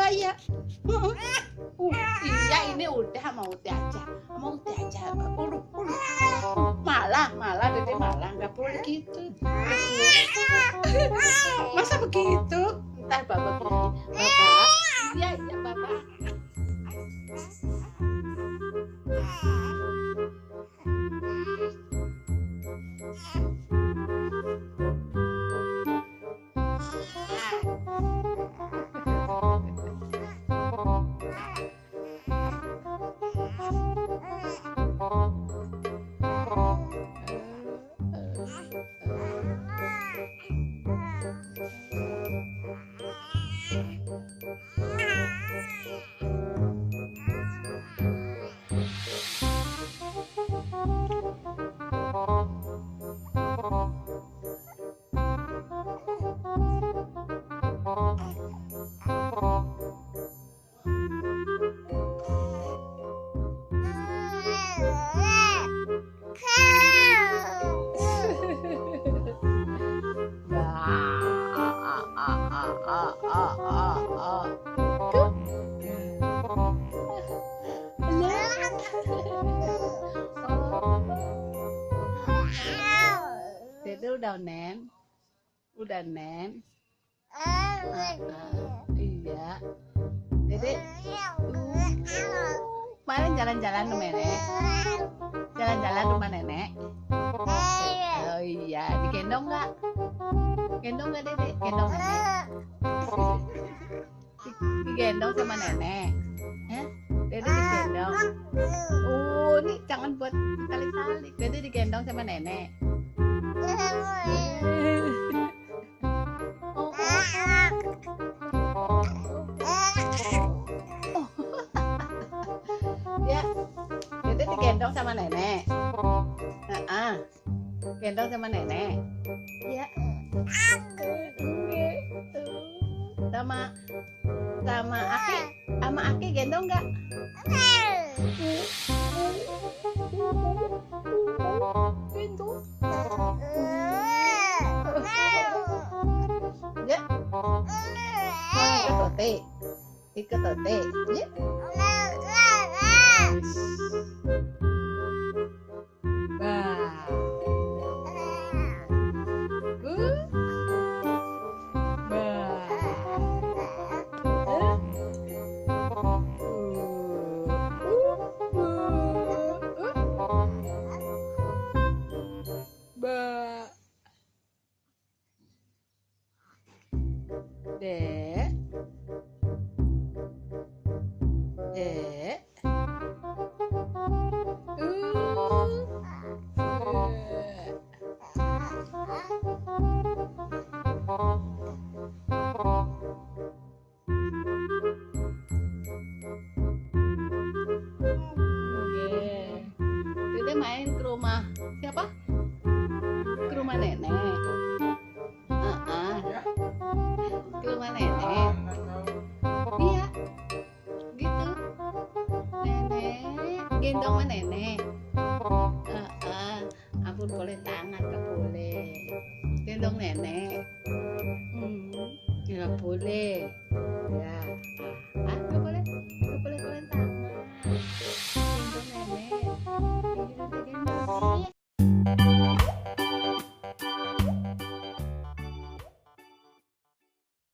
iya. Iya ini udah mau diajak, Puluh. Malah Dede malah nggak boleh gitu. Masa begitu? Ntar Bapak bilang, Bapak, iya Bapak. Dede udah nen. Iya. Dede kemarin jalan-jalan rumah nenek. Jalan-jalan rumah nenek. Oh iya, digendong nggak? Gendong nggak Dede? Gendong nenek. Digendong sama nenek. Dede digendong. Oh, ini jangan buat tali-tali. Dede digendong sama nenek. Ya, Dede digendong sama nenek. Gendong sama nenek. Ya. Sama Aki gendong nggak? Gendong. Ya. Ikut Tote. Ya. Dek. Dede main ke rumah siapa? Ke rumah nenek. Ke rumah nenek. Iya, gitu. Nenek gendong sama nenek.